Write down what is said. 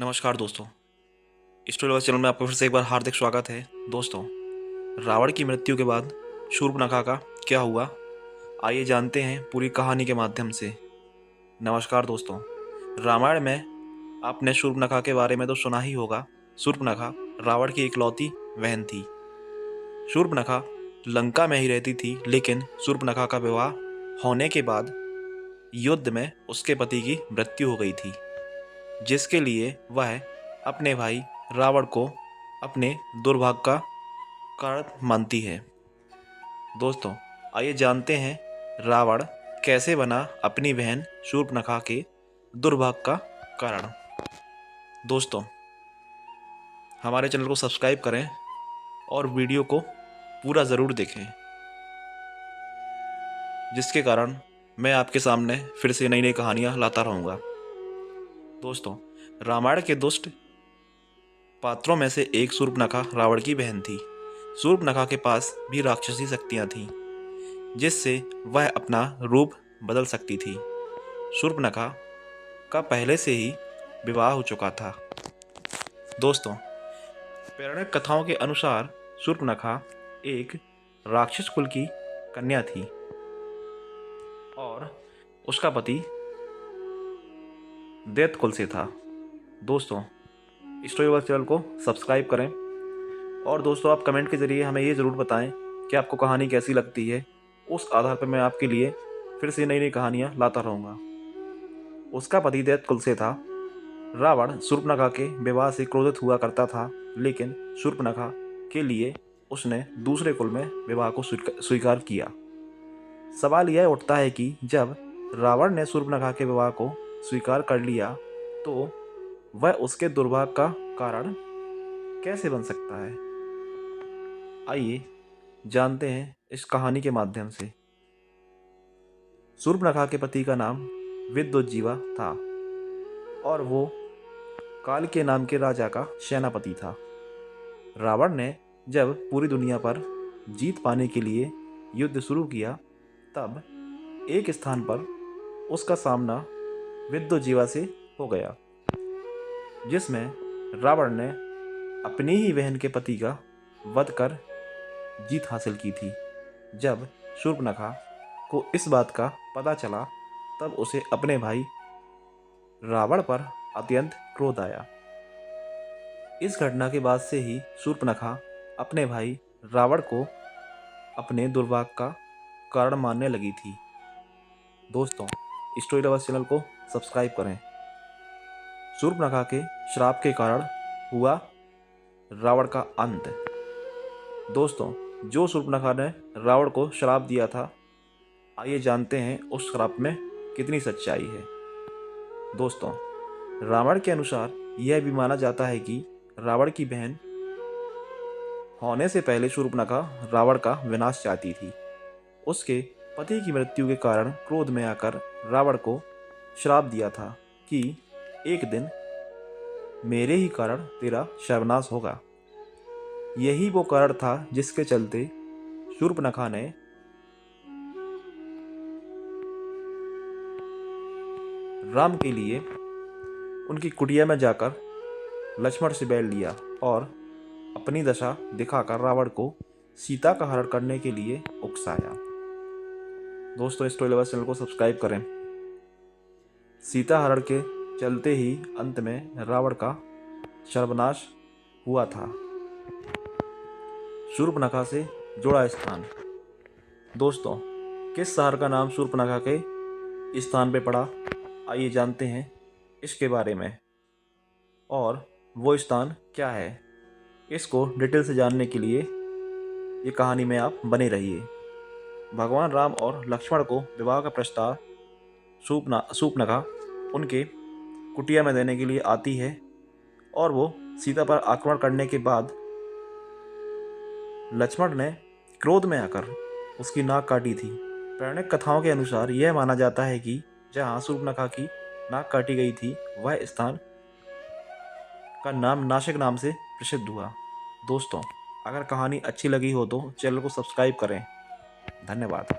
नमस्कार दोस्तों, story channel में आपका फिर से एक बार हार्दिक स्वागत है। दोस्तों, रावण की मृत्यु के बाद शूर्पणखा का क्या हुआ, आइए जानते हैं पूरी कहानी के माध्यम से। नमस्कार दोस्तों, रामायण में आपने शूर्पणखा के बारे में तो सुना ही होगा। शूर्पणखा रावण की इकलौती बहन थी। शूर्पणखा लंका में ही रहती थी, लेकिन शूर्पणखा का विवाह होने के बाद युद्ध में उसके पति की मृत्यु हो गई थी, जिसके लिए वह अपने भाई रावण को अपने दुर्भाग्य का कारण मानती है। दोस्तों, आइए जानते हैं रावण कैसे बना अपनी बहन शूर्पणखा के दुर्भाग्य का कारण। दोस्तों, हमारे चैनल को सब्सक्राइब करें और वीडियो को पूरा ज़रूर देखें, जिसके कारण मैं आपके सामने फिर से नई नई कहानियाँ लाता रहूँगा। दोस्तों, रामायण के दुष्ट पात्रों में से एक शूर्पणखा रावण की बहन थी। शूर्पणखा के पास भी राक्षसी शक्तियां थीं, जिससे वह अपना रूप बदल सकती थी। शूर्पणखा का पहले से ही विवाह हो चुका था। दोस्तों, पौराणिक कथाओं के अनुसार शूर्पणखा एक राक्षस कुल की कन्या थी और उसका पति दैत्य कुल से था। दोस्तों, स्टोरी वर्स चैनल को सब्सक्राइब करें और दोस्तों, आप कमेंट के ज़रिए हमें ये ज़रूर बताएं कि आपको कहानी कैसी लगती है। उस आधार पर मैं आपके लिए फिर से नई नई कहानियाँ लाता रहूँगा। उसका पति दैत्य कुल से था। रावण शूर्पणखा के विवाह से क्रोधित हुआ करता था, लेकिन शूर्पणखा के लिए उसने दूसरे कुल में विवाह को स्वीकार किया। सवाल यह उठता है कि जब रावण ने शूर्पणखा के विवाह को स्वीकार कर लिया, तो वह उसके दुर्भाग्य का कारण कैसे बन सकता है। आइए जानते हैं इस कहानी के माध्यम से। शूर्पणखा के पति का नाम विद्युज्जीवा था और वो काल के नाम के राजा का सेनापति था। रावण ने जब पूरी दुनिया पर जीत पाने के लिए युद्ध शुरू किया, तब एक स्थान पर उसका सामना विद्युज्जीवा से हो गया, जिसमें रावण ने अपनी ही बहन के पति का वध कर जीत हासिल की थी। जब शूर्पणखा को इस बात का पता चला, तब उसे अपने भाई रावण पर अत्यंत क्रोध आया। इस घटना के बाद से ही शूर्पणखा अपने भाई रावण को अपने दुर्भाग्य का कारण मानने लगी थी। दोस्तों, स्टोरी लवर्स चैनल को सब्सक्राइब करें। शूर्पणखा के श्राप के कारण हुआ रावण का अंत। दोस्तों, जो शूर्पणखा ने रावण को श्राप दिया था, आइए जानते हैं उस श्राप में कितनी सच्चाई है। दोस्तों, रावण के अनुसार यह भी माना जाता है कि रावण की बहन होने से पहले शूर्पणखा रावण का विनाश चाहती थी। उसके पति की मृत्यु के कारण क्रोध में आकर रावण को श्राप दिया था कि एक दिन मेरे ही कारण तेरा सर्वनाश होगा। यही वो कारण था जिसके चलते शूर्पणखा ने राम के लिए उनकी कुटिया में जाकर लक्ष्मण से बैठ लिया और अपनी दशा दिखाकर रावण को सीता का हरण करने के लिए उकसाया। दोस्तों, स्टोरी लवर्स चैनल को सब्सक्राइब करें। सीता हरण के चलते ही अंत में रावण का सर्वनाश हुआ था। शूर्पणखा से जुड़ा स्थान। दोस्तों, किस शहर का नाम शूर्पणखा के स्थान पे पड़ा, आइए जानते हैं इसके बारे में और वो स्थान क्या है। इसको डिटेल से जानने के लिए ये कहानी में आप बने रहिए। भगवान राम और लक्ष्मण को विवाह का प्रस्ताव शूर्पणखा उनके कुटिया में देने के लिए आती है और वो सीता पर आक्रमण करने के बाद लक्ष्मण ने क्रोध में आकर उसकी नाक काटी थी। पौराणिक कथाओं के अनुसार यह माना जाता है कि जहाँ शूर्पणखा की नाक काटी गई थी, वह स्थान का नाम नासिक नाम से प्रसिद्ध हुआ। दोस्तों, अगर कहानी अच्छी लगी हो तो चैनल को सब्सक्राइब करें। धन्यवाद।